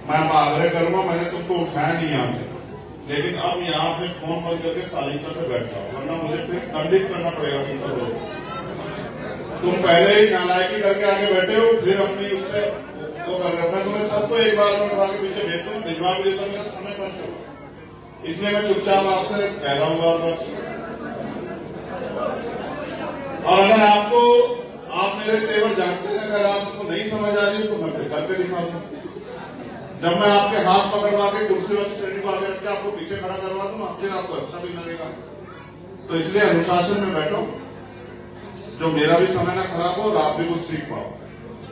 मैं अब आग्रह करूंगा, मैंने तुमको उठाया नहीं यहाँ से, लेकिन अब यहाँ पे फोन बंद करके शालीनता से बैठ जाओ, वरना मुझे फिर दंडित करना पड़ेगा तुम सब लोग। तुम पहले ही नालायकी करके आगे बैठे हो, फिर अपनी उससे वो कर रहे हो। मैं तुम्हें सबको एक बार में उठा के पीछे भेज दूँ, भिजवा भी देता, मेरा समय बच चुका, इसलिए मैं चुपचाप आपसे कह रहा हूँ बस। और अगर आपको, आप मेरे तेवर जानते हैं, अगर आपको नहीं समझ आ रही तो मैं फिर करके दिखा दूं। जब मैं आपके हाथ पकड़वा के कुर्सी वाली श्रेणी को आगे रख के आपको पीछे खड़ा करवा दूं, फिर आपको अच्छा भी लगेगा। तो इसलिए अनुशासन में बैठो, जो मेरा भी समय ना खराब हो और आप भी कुछ सीख पाओ।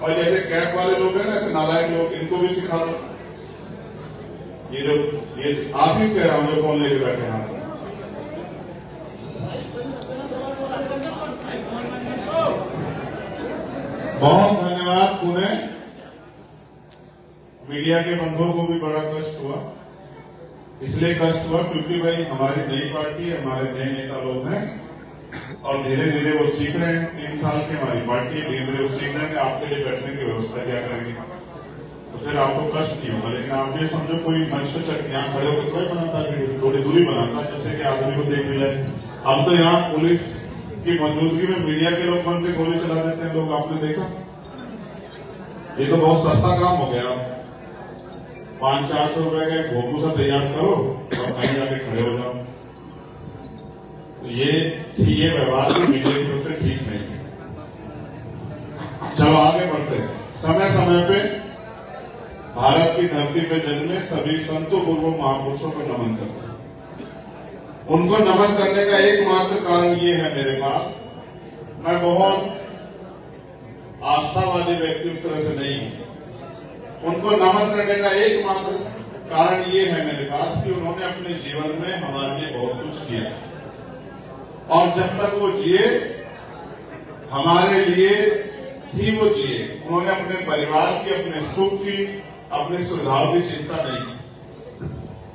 और जैसे कैब वाले लोग हैं ना, ऐसे नालायक लोग, इनको भी सिखा दो। ये आप ही कह रहा हूं जो फोन लेके बैठे हैं। बहुत धन्यवाद। पुणे मीडिया के बंधुओं को भी बड़ा कष्ट हुआ, इसलिए कष्ट हुआ क्योंकि भाई हमारी नई पार्टी, हमारे नए नेता लोग हैं और धीरे धीरे वो सीख रहे हैं। 3 साल की हमारी पार्टी, धीरे धीरे वो सीख रहे हैं कि आपके लिए बैठने की व्यवस्था क्या करेंगे, तो फिर आपको कष्ट नहीं होगा। लेकिन आप ये समझो कोई मंच पे चढ़ यहाँ खड़े होकर थोड़ी बनाता है, थोड़ी दूरी बनाता है जैसे कि आदमी को देख मिला है। अब तो यहाँ पुलिस की मौजूदगी में मीडिया के लोग बन के गोली चला देते हैं लोग, आपने देखा। ये तो बहुत सस्ता काम हो गया। 500-400 रुपए का भोपू सा तैयार करो और कहीं जाके खड़े हो जाओ। तो ये व्यवहार तो मीडिया की तरफ से ठीक नहीं है। चलो आगे बढ़ते हैं। समय समय पे भारत की धरती पे जन्मे सभी संतों पूर्व महापुरुषों को नमन करते हैं। उनको नमन करने का एकमात्र कारण ये है मेरे पास, मैं बहुत आस्थावादी व्यक्ति उस तरह से नहीं हूं। उनको नमन करने का एकमात्र कारण ये है मेरे पास कि उन्होंने अपने जीवन में हमारे लिए बहुत कुछ किया, और जब तक वो जिए हमारे लिए ही वो जिए। उन्होंने अपने परिवार की, अपने सुख की, अपनी सुविधाओं की चिंता नहीं की।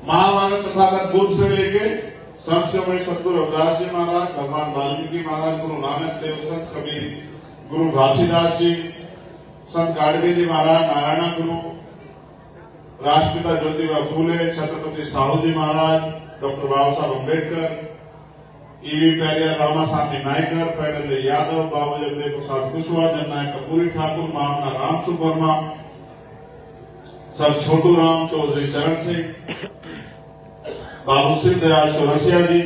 महामानव तथागत बुद्ध से लेके संत शिरोमणि सतगुरु रविदास जी महाराज, भगवान वाल्मीकि महाराज, गुरु नानक देव, संत कबीर, गुरु घासीदास जी, संत गाडगे जी महाराज, नारायण गुरु, राष्ट्रपिता ज्योतिबा फूले, छत्रपति साहू जी महाराज, डॉक्टर बाबा साहब अम्बेडकर, ईवी पेरियर, रामासामी नायकर, पैडल यादव, बाबू जगदेव प्रसाद कुशवाहा, जननायक कपूरी ठाकुर, महामना राम सुवर्मा, सर छोटू राम, चौधरी चरण सिंह, बाबू सिंह दयाल चौरसिया जी,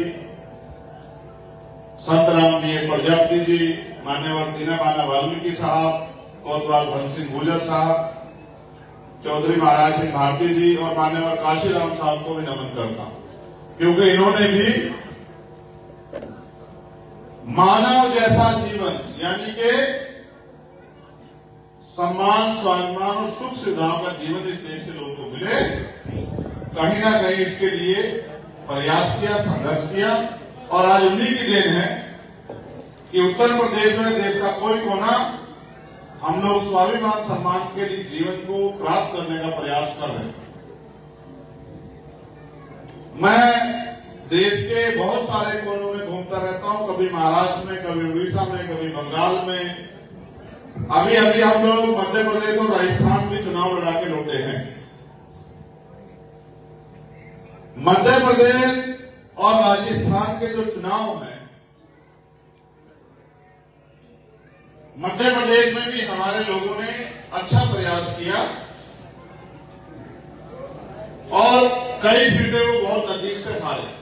संत राम जी प्रजापति जी, मान्यवर दीनमाना वाल्मीकि साहब, कोतवाल धन सिंह गुर्जर साहब, चौधरी महाराज सिंह भारती जी और मान्यवर काशीराम साहब को भी नमन करता हूं, क्योंकि इन्होंने भी मानव जैसा जीवन, यानी कि सम्मान, स्वाभिमान और सुख सुविधाओं का जीवन इस देश के लोगों को मिले, कहीं ना कहीं इसके लिए प्रयास किया, संघर्ष किया। और आज उन्हीं की देन है कि उत्तर प्रदेश में देश का कोई कोना हम लोग स्वाभिमान सम्मान के लिए जीवन को प्राप्त करने का प्रयास कर रहे हैं। मैं देश के बहुत सारे कोनों में घूमता रहता हूं, कभी महाराष्ट्र में, कभी उड़ीसा में, कभी बंगाल में। अभी अभी हम लोग मध्य प्रदेश और राजस्थान में चुनाव लड़ा के लौटे हैं। मध्य प्रदेश और राजस्थान के जो चुनाव हैं, मध्य प्रदेश में भी हमारे लोगों ने अच्छा प्रयास किया और कई सीटें वो बहुत नजदीक से हारे।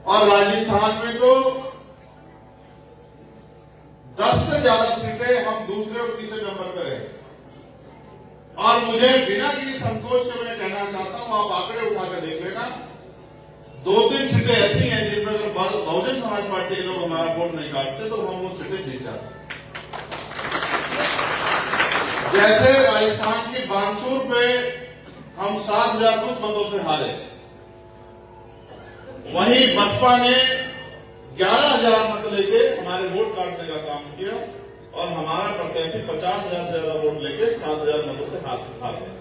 और राजस्थान में तो 10 से ज्यादा सीटें हम दूसरे और तीसरे नंबर पर रहे। और मुझे बिना किसी संकोच के मैं कहना चाहता हूं, आप आंकड़े उठाकर देख लेना, 2-3 सीटें ऐसी हैं जिसमें अगर बहुजन समाज पार्टी के लोग हमारा वोट नहीं काटते तो हम वो सीटें जीत जाते। जैसे राजस्थान की बानसूर पे हम 7,000 कुछ मतों से हारे, वहीं बसपा ने 11,000 मत लेके हमारे वोट काटने का काम किया और हमारा प्रत्याशी 50,000 से ज्यादा वोट लेके 7,000 मतों से हार गया।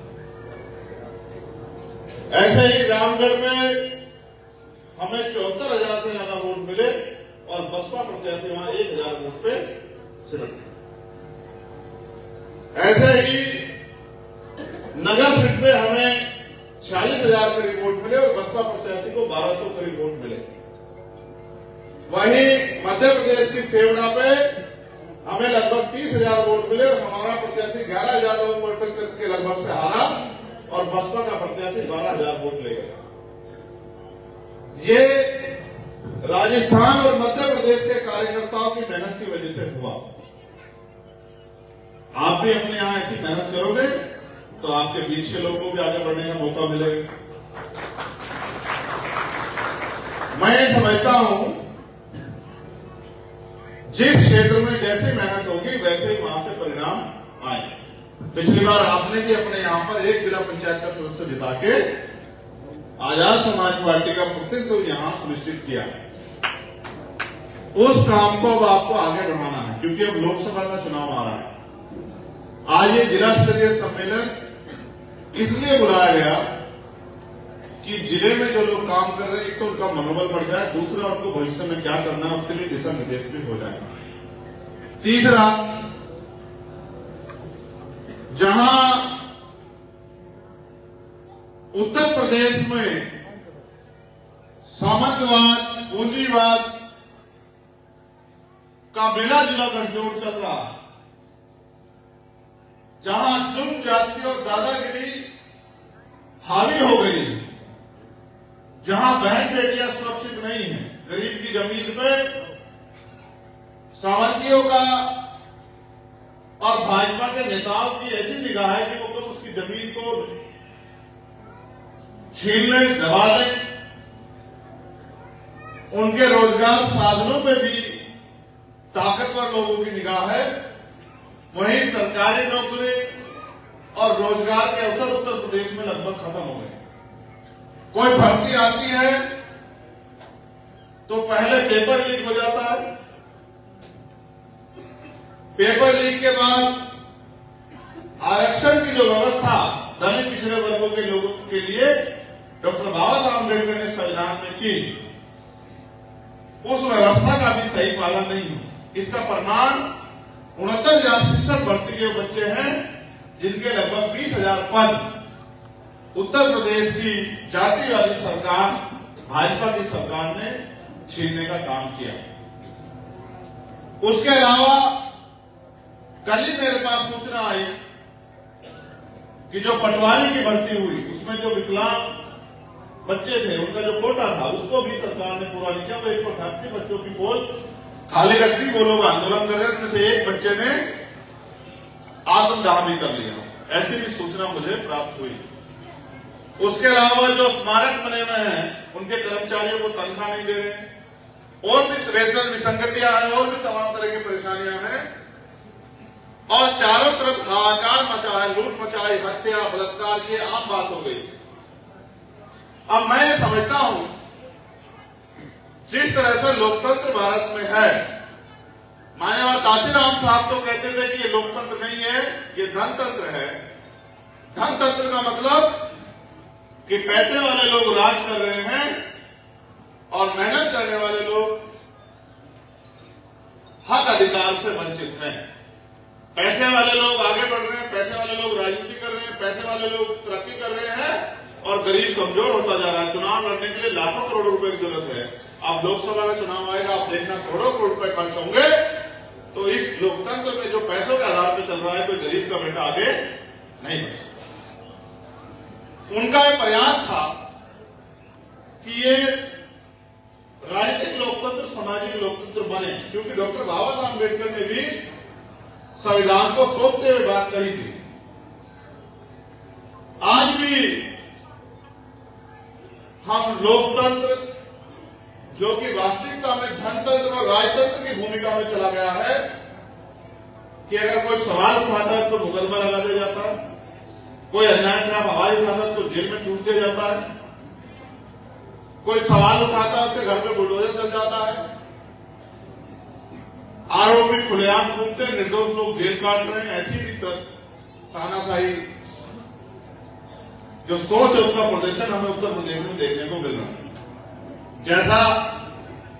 ऐसे ही रामगढ़ में हमें 74,000 से ज्यादा वोट मिले और बसपा प्रत्याशी वहां 1,000 वोट पे सिमट गए। ऐसे ही पे हमें 40,000 करीब वोट मिले और बसपा प्रत्याशी को 1200 करीब वोट मिले। वहीं मध्य प्रदेश की सेवड़ा पे हमें लगभग 30,000 वोट मिले और हमारा प्रत्याशी 11,000 वोट करके लगभग से हारा और बसपा का प्रत्याशी 12,000 वोट ले गया। ये राजस्थान और मध्य प्रदेश के कार्यकर्ताओं की मेहनत की वजह से हुआ। आप भी अपने यहां ऐसी मेहनत करोगे तो आपके बीच के लोगों को भी आगे बढ़ने का मौका मिलेगा। मैं ये समझता हूं जिस क्षेत्र में जैसी मेहनत होगी वैसे ही वहां से परिणाम आए। पिछली बार आपने भी अपने यहां पर एक जिला पंचायत का सदस्य जिता के आजाद समाज पार्टी का प्रतिनिधित्व यहां सुनिश्चित किया। उस काम को अब आपको आगे बढ़ाना है क्योंकि अब लोकसभा का चुनाव आ रहा है। आज ये जिला स्तरीय सम्मेलन इसलिए बुलाया गया कि जिले में जो लोग काम कर रहे हैं एक तो उनका मनोबल बढ़ जाए, दूसरा उनको भविष्य में क्या करना है उसके लिए दिशा निर्देश भी हो जाए। तीसरा, जहां उत्तर प्रदेश में सामंतवाद, पूंजीवाद का मिला जुला गठजोड़ चल रहा है, जहां जुर्म, जाति और दादागिरी हावी हो गई, जहां बहन बेटियां सुरक्षित नहीं है, गरीब की जमीन पे सावंतियों का और भाजपा के नेताओं की ऐसी निगाह है कि वो तो उसकी जमीन को छीन ले, दबा ले। उनके रोजगार साधनों पे भी ताकतवर लोगों की निगाह है। वहीं सरकारी नौकरी और रोजगार के अवसर उत्तर प्रदेश में लगभग खत्म हो गए। कोई भर्ती आती है तो पहले पेपर लीक हो जाता है, पेपर लीक के बाद आरक्षण की जो व्यवस्था धनी पिछड़े वर्गों के लोगों के लिए डॉक्टर बाबा साहब अम्बेडकर ने संविधान में की, उस व्यवस्था का भी सही पालन नहीं है। इसका परिणाम 69,000 शिक्षक भर्ती के बच्चे हैं जिनके लगभग 20,000 पद उत्तर प्रदेश की जातिवादी सरकार, भाजपा की सरकार ने छीनने का काम किया। उसके अलावा कल ही मेरे पास सूचना आई कि जो पटवारी की भर्ती हुई उसमें जो विकलांग बच्चे थे उनका जो कोटा था उसको भी सरकार ने पूरा नहीं किया। वो 188 बच्चों की पोस्ट खाली रख दी। वो लोग आंदोलन कर रहे हैं, उनमें से एक बच्चे ने आत्मदाह भी कर लिया। ऐसी भी सूचना मुझे प्राप्त हुई। उसके अलावा जो स्मारक बने हुए हैं उनके कर्मचारियों को तनख्वाह नहीं दे रहे हैं, और भी वेतन विसंगतियां हैं, और भी तमाम तरह की परेशानियां हैं, और चारों तरफ हाहाकार मचा है, लूट मचाई, हत्या, बलात्कार, ये आम बात हो गई। अब मैं ये समझता हूं जिस तरह से लोकतंत्र भारत में है, माननीय काशीराम साहब तो कहते थे कि ये लोकतंत्र नहीं है, ये धनतंत्र है। धनतंत्र का मतलब कि पैसे वाले लोग राज कर रहे हैं और मेहनत करने वाले लोग हक अधिकार से वंचित हैं। पैसे वाले लोग आगे बढ़ रहे हैं, पैसे वाले लोग राजनीति कर रहे हैं, पैसे वाले लोग तरक्की कर रहे हैं और गरीब कमजोर होता जा रहा है। चुनाव लड़ने के लिए लाखों करोड़ रुपए की जरूरत है। अब लोकसभा का चुनाव आएगा, आप देखना करोड़ों करोड़ रुपए खर्च होंगे, तो इस लोकतंत्र में जो पैसों के आधार पर चल रहा है, कोई गरीब का बेटा आगे नहीं बढ़ सकता। उनका एक प्रयास था कि ये राजनीतिक लोकतंत्र सामाजिक लोकतंत्र बने, क्योंकि डॉक्टर बाबा साहब अम्बेडकर ने भी संविधान को सौंपते हुए बात कही थी। आज भी हम लोकतंत्र, जो कि वास्तविकता में धनतंत्र और राजतंत्र की भूमिका में चला गया है, कि अगर कोई सवाल उठाता है उसको मुकदमा लगा दिया जाता है, कोई अन्याय खिलाफ आवाज उठाता है उसको जेल में टूट दिया जाता है, कोई सवाल उठाता है उसके घर पे बुलडोजर चल जाता है, आरोपी खुलेआम घूमते, निर्दोष लोग जेल काट रहे हैं। ऐसी भी तानाशाही जो सोच है उसका प्रदर्शन हमें उत्तर प्रदेश में देखने को मिल रहा है। जैसा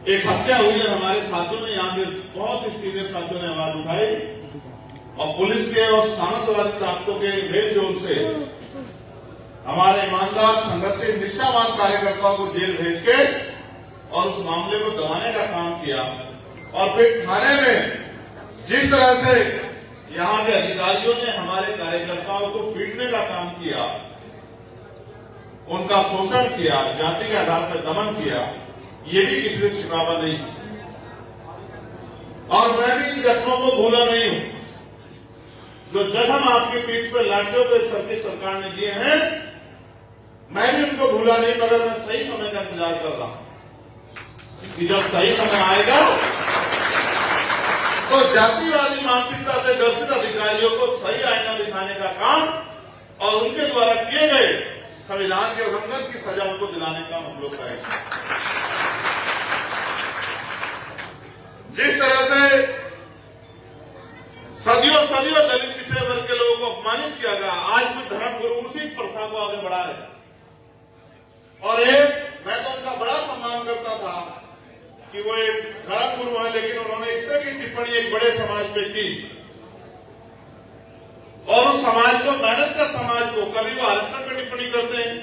एक हत्या हुई है, हमारे साथियों ने यहां पे बहुत ही सीनियर साथियों ने आवाज उठाई और पुलिस के और सामंतवादी ताकतों के मेलजोल से हमारे ईमानदार, संघर्षशील, निष्ठावान कार्यकर्ताओं को जेल भेज के और उस मामले को दबाने का काम किया। और फिर थाने में जिस तरह से यहां के अधिकारियों ने हमारे कार्यकर्ताओं को पीटने का काम किया, उनका शोषण किया, जाति के आधार पर दमन किया, ये भी किसी से छिपावा नहीं। और मैं भी इन घटनाओं को भूला नहीं हूं। जो जख्म आपकी पीठ पर लाठियों के सर की सरकार ने दिए हैं, मैं भी उनको भूला नहीं, मगर मैं सही समय का इंतजार कर रहा हूं कि जब सही समय आएगा तो जातिवादी मानसिकता से ग्रसित अधिकारियों को सही आईना दिखाने का काम और उनके द्वारा किए गए संविधान के उल्लंघन की सजा उनको दिलाने का हम लोग करेंगे। जिस तरह से सदियों सदियों दलित पिछड़े वर्ग के लोगों को अपमानित किया गया, आज कुछ धर्मगुरु उसी प्रथा को आगे बढ़ा रहे। और मैं तो उनका बड़ा सम्मान करता था कि वो एक धर्मगुरु है, लेकिन उन्होंने इस तरह की टिप्पणी एक बड़े समाज पे की और उस समाज को, मेहनत का समाज को, कभी वो आरक्षण पे टिप्पणी करते हैं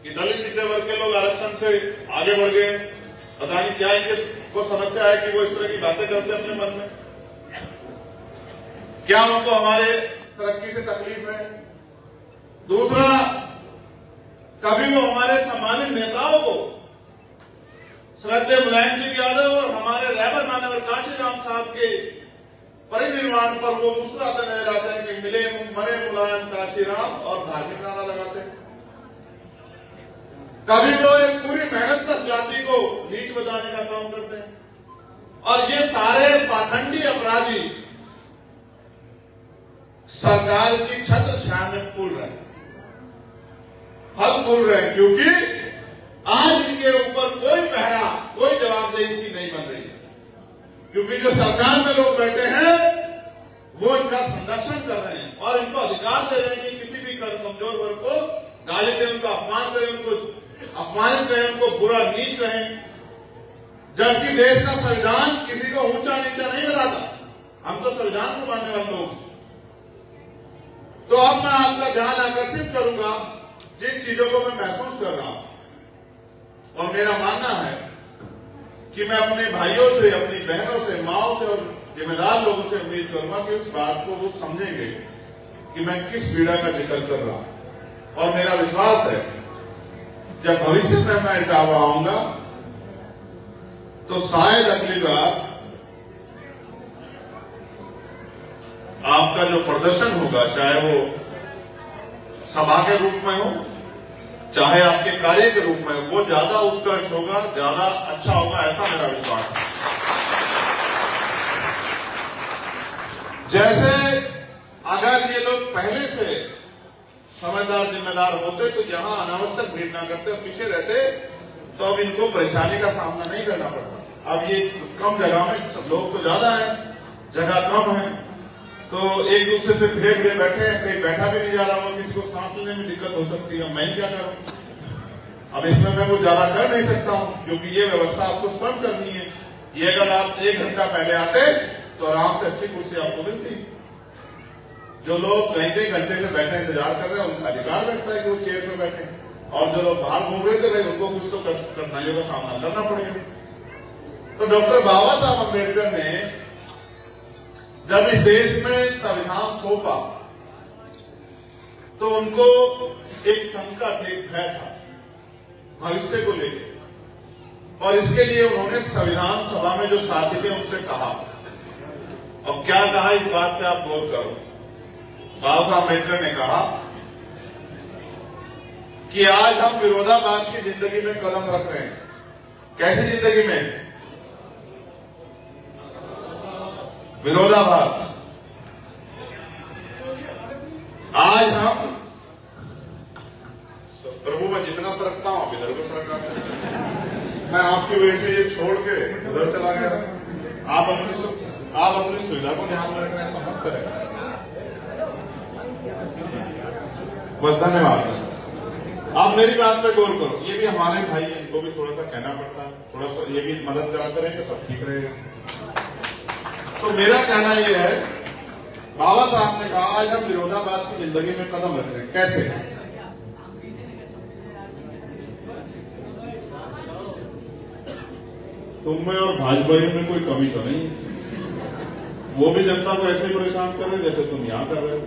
कि दलित पिछड़े वर्ग के लोग आरक्षण से आगे बढ़ गए, पता नहीं क्या इनको समस्या है कि वो इस तरह की बातें करते हैं अपने मन में, क्या उनको हमारे तरक्की से तकलीफ है। दूसरा, कभी वो हमारे सम्मानित नेताओं को, श्रद्धेय मुलायम सिंह यादव और हमारे रहबर मानवर काशीराम साहब के परिनिर्वाण पर वो मुस्कुराते नजर आते हैं कि मिले मरे मुलायम काशीराम और धार्मिक नारा लगाते हैं। कभी तो एक पूरी मेहनत जाति को नीच बताने का काम करते हैं। और ये सारे पाखंडी अपराधी सरकार की छत्र छाया में फूल रहे हैं, फल फूल रहे हैं, क्योंकि आज इनके ऊपर कोई पहरा, कोई जवाबदेही की नहीं बन रही है। क्योंकि जो सरकार में लोग बैठे हैं वो इनका संरक्षण कर रहे हैं और इनको अधिकार दे रहे हैं कि किसी भी कमजोर वर्ग को गाली दें, उनका अपमान करें, उनको अपमानित करें, उनको बुरा नीच कहें। जबकि देश का संविधान किसी को ऊंचा नीचा नहीं बनाता। हम तो संविधान को मानने वाले लोग। तो अब मैं आपका ध्यान आकर्षित करूंगा जिन चीजों को मैं महसूस कर रहा हूं। और मेरा मानना है कि मैं अपने भाइयों से, अपनी बहनों से, माओं से और जिम्मेदार लोगों से उम्मीद करूंगा कि उस बात को वो समझेंगे कि मैं किस पीड़ा का जिक्र कर रहा हूं। और मेरा विश्वास है जब भविष्य में मैं इटावा आऊंगा तो शायद अगली बार आपका जो प्रदर्शन होगा, चाहे वो सभा के रूप में हो, चाहे आपके कार्य के रूप में, वो ज्यादा उत्कृष्ट होगा, ज्यादा अच्छा होगा, ऐसा मेरा विश्वास है। जैसे अगर ये लोग पहले से समझदार जिम्मेदार होते तो यहां अनावश्यक भीड़ ना करते, पीछे रहते, तो अब इनको परेशानी का सामना नहीं करना पड़ता। अब ये कम जगह में, सब लोग तो ज्यादा है, जगह कम है, तो एक दूसरे से भिड़े भिड़े बैठे हैं, कहीं बैठा भी नहीं जा रहा होगा, किसी को सांस लेने में दिक्कत हो सकती है। मैं क्या करूं? अब इसमें मैं कुछ ज्यादा कर नहीं सकता हूं, क्योंकि ये व्यवस्था आपको स्वयं करनी है। ये अगर आप 1 घंटा पहले आते तो आराम से अच्छी कुर्सी आपको मिलती। जो लोग कई घंटे से बैठे इंतजार कर रहे हैं, उनका अधिकार बैठता है कि वो चेयर पर बैठे, और जो लोग बाहर घूम रहे थे भाई, उनको कुछ तो कठिनाइयों का सामना करना पड़ेगा। तो डॉक्टर बाबा साहब अम्बेडकर ने जब इस देश में संविधान सौंपा तो उनको एक शंका थी, एक भय था भविष्य को लेकर, और इसके लिए उन्होंने संविधान सभा में जो साथी थे उनसे कहा। अब क्या कहा, इस बात पे आप गौर करो। बाबा साहब अम्बेडकर ने कहा कि आज हम विरोधाभास की जिंदगी में कदम रख रहे हैं। कैसी जिंदगी में? विरोधाभास। आज हम, प्रभु मैं जितना सरकता हूं आप इधर को सरकाते हैं। मैं आपकी वजह से ये छोड़ के उधर चला गया। आप अपनी सुविधा को ध्यान में रखना, ऐसा मत करें। बस धन्यवाद। आप मेरी बात पे गौर करो। ये भी हमारे भाई हैं, इनको भी थोड़ा सा कहना पड़ता है, थोड़ा सा ये भी मदद कराते रहेंगे, सब ठीक रहेगा। तो मेरा कहना यह है, बाबा साहब ने कहा आज हम विरोधाभास की जिंदगी में कदम रख रहे हैं। कैसे? तुम में और भाजपाइयों में कोई कमी तो नहीं है। वो भी जनता को ऐसे ही परेशान कर रहे जैसे तुम यहां कर रहे हो।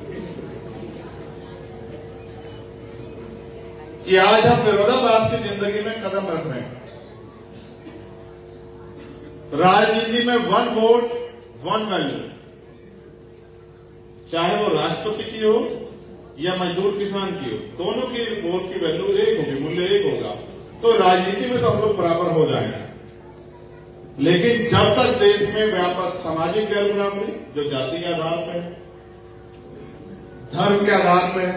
ये आज हम विरोधाभास की जिंदगी में कदम रख रहे हैं। राजनीति में 1 वोट 1 वैल्यू, चाहे वो राष्ट्रपति की हो या मजदूर किसान की हो, दोनों की वोट की वैल्यू एक होगी, मूल्य एक होगा। तो राजनीति में तो हम लोग बराबर हो जाएंगे। लेकिन जब तक देश में व्यापक सामाजिक गैर बराबरी, जो जाति के आधार पर है, धर्म के आधार पर है,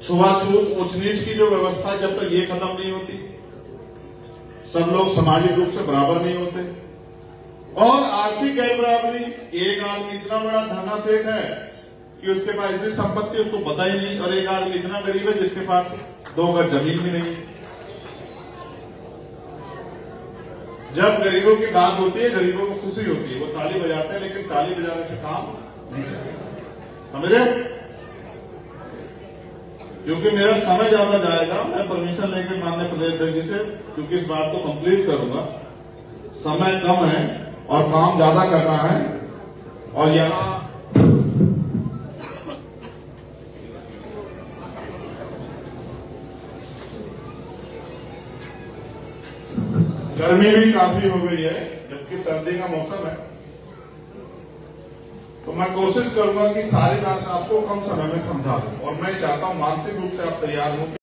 छुआछूत उच्च नीच की जो व्यवस्था, जब तक ये खत्म नहीं होती, सब लोग सामाजिक रूप से बराबर नहीं होते, और आर्थिक गैर बराबरी, एक आदमी इतना बड़ा धना सेठ है कि उसके पास इतनी संपत्ति उसको पता ही नहीं, और एक आदमी इतना गरीब है जिसके पास 2 गज जमीन भी नहीं। जब गरीबों की बात होती है, गरीबों को खुशी होती है, वो ताली बजाते हैं, लेकिन ताली बजाने से काम नहीं चलेगा। समझे? क्योंकि मेरा समय ज्यादा जाएगा, मैं परमिशन लेकर माननीय प्रदेश अध्यक्ष से, क्योंकि इस बात को कंप्लीट करूंगा। समय कम है और काम ज्यादा करना है, और यहां गर्मी भी काफी हो गई है, जबकि सर्दी का मौसम है। तो मैं कोशिश करूंगा कि सारी बात आपको कम समय में समझा दूं, और मैं चाहता हूं मानसिक रूप से आप तैयार हो।